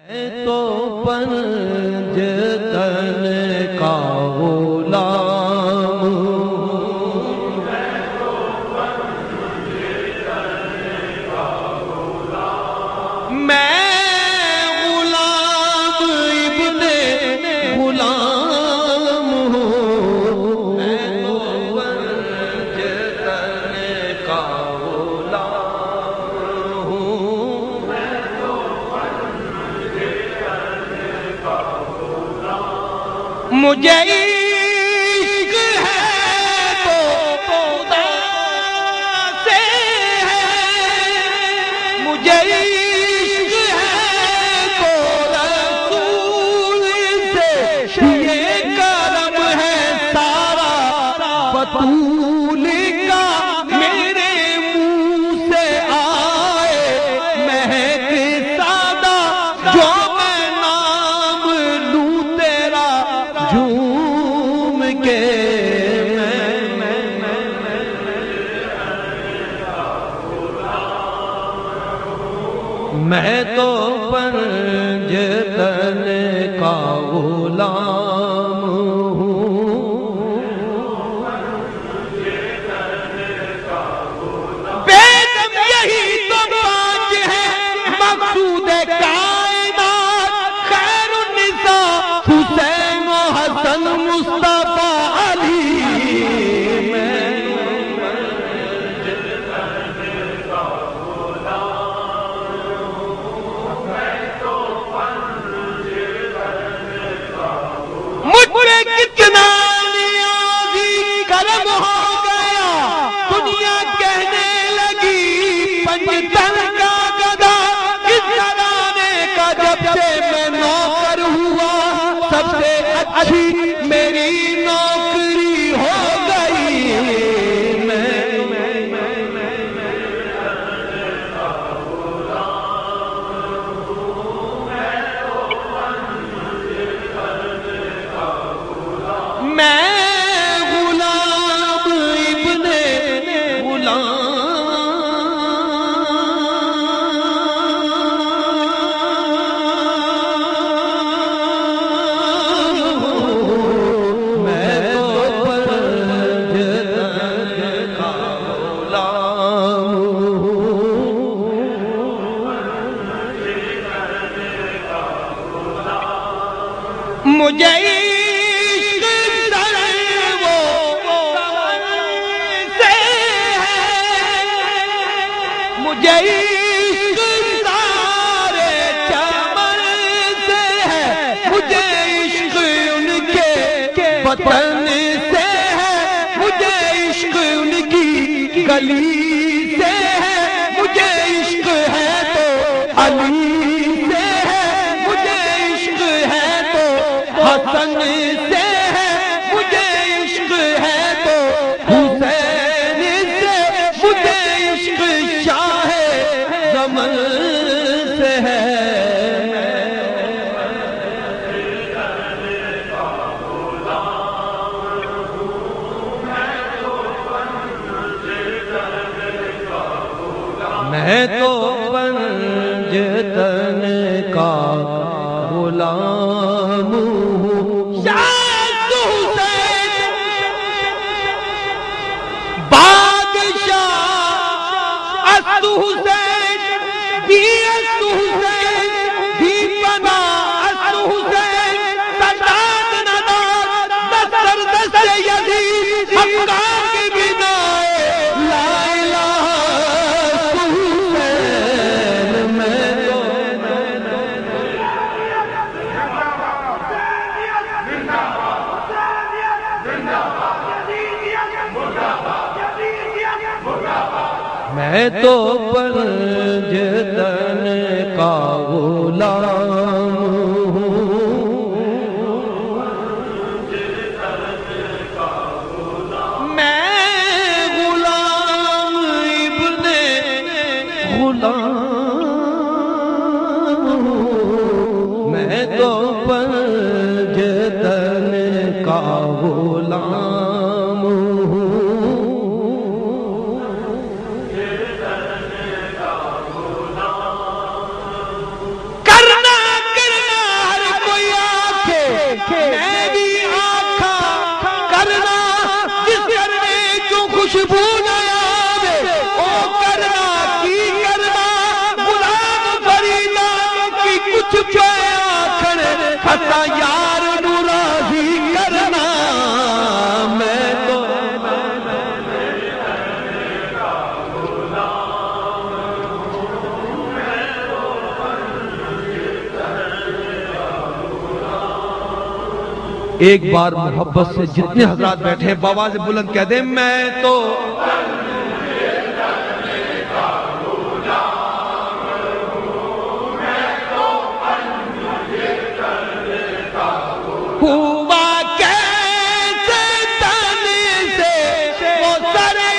تو پنج تن کا غلام ہوں، میں غلام ابن غلام ہوں، میں تو پنج تن کا غلام ہوں، مجھے عشق ہے تو خدا سے ہے، مجھے عشق ہے تو رسول سے، یہ کرم ہے سارا بطول کا، میرے منہ سے آئے مہک سادہ، جو میں نام لوں تیرا جھوم کے، میں تو پنج تن کا غلام ہوں، بیگم یہی تو پانچ ہے مقصود کائنات، خیر النساء حسین و حسن مصطفیٰ علی، مجھ پہ کتنا نیازی کرم ہو گیا، دنیا کہنے لگی پنج تن کا گدا، اس گھرانے کا جب سے میں نوکر ہوا، سب سے اچھی میری نوکری ہو گئی، میں غلام ابن غلام ہوں، میں تو پنج تن کا غلام ہوں، مجھے مجھے عشق سارے چمن سے ہے، مجھے عشق ان کے وطن سے ہے، مجھے عشق ان کی گلی سے ہے، مجھے عشق ہے تو علی سے ہے، مجھے عشق ہے تو حسن سے ہے، مجھے عشق ہے تو حسین سے، مجھے عشق شاہ زمن سے ہے، میں تو پنج تن کا غلام ہوں، شاید حسین بادشاہ، است حسین بھی، است حسین بھی بنا، است حسین سجاد ندار دستر دست یزید حقا کی بنائے، لا الہ حسین، میں تو میں تو پنج تن کا غلام ہوں، میں غلام ابن غلام ہوں، میں تو پنج تن کا غلام ہوں، کرنا خوشبو نہ آوے او کرنا کی کرنا غلام فریدا کی کچھ پہ آکھن خطا یار نو راضی کرنا میں تو ایک بار محبت سے جتنے حضرات بیٹھے بابا سے بلند کہہ دیں میں تو ہوا کیسے تن سے وہ سرے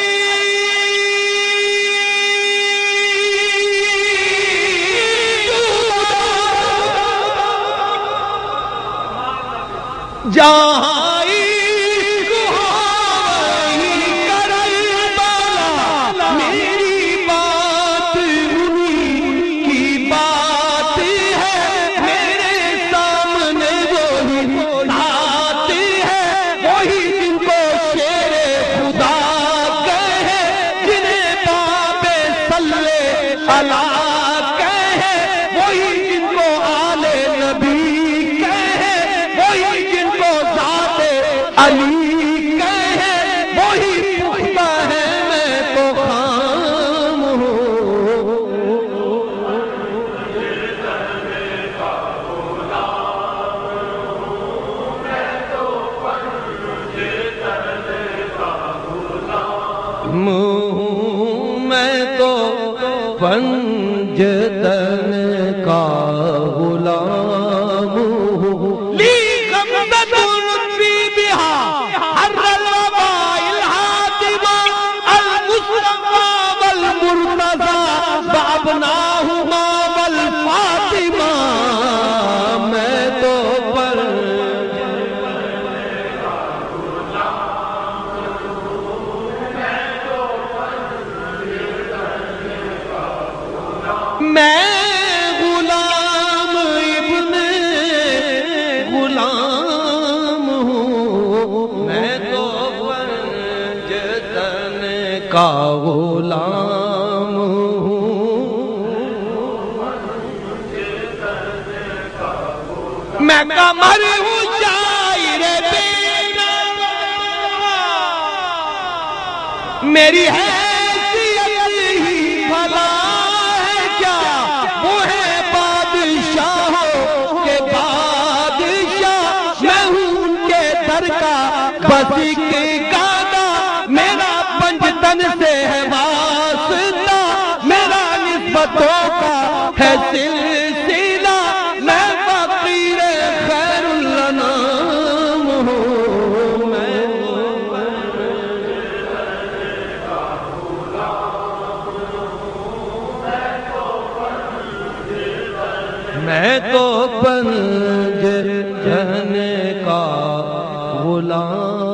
جہاں پنجتن کا غلام لی غمزت ربی بہا حر الوبائل حاتمہ المصطفى والمرتضى بابناہما والفاطمہ میں تو میں غلام ابن غلام ہوں میں تو پنجتن کا غلام ہوں میں قمر ہوں شاعر بے نوا میری حیثیت ہی بھلا بس ایک گانا میرا پنجتن سے ہے واسطہ میرا نسبتوں کا ہے سلسلہ میں فقیر خیر الانام ہوں میں تو پنجتن کا غلام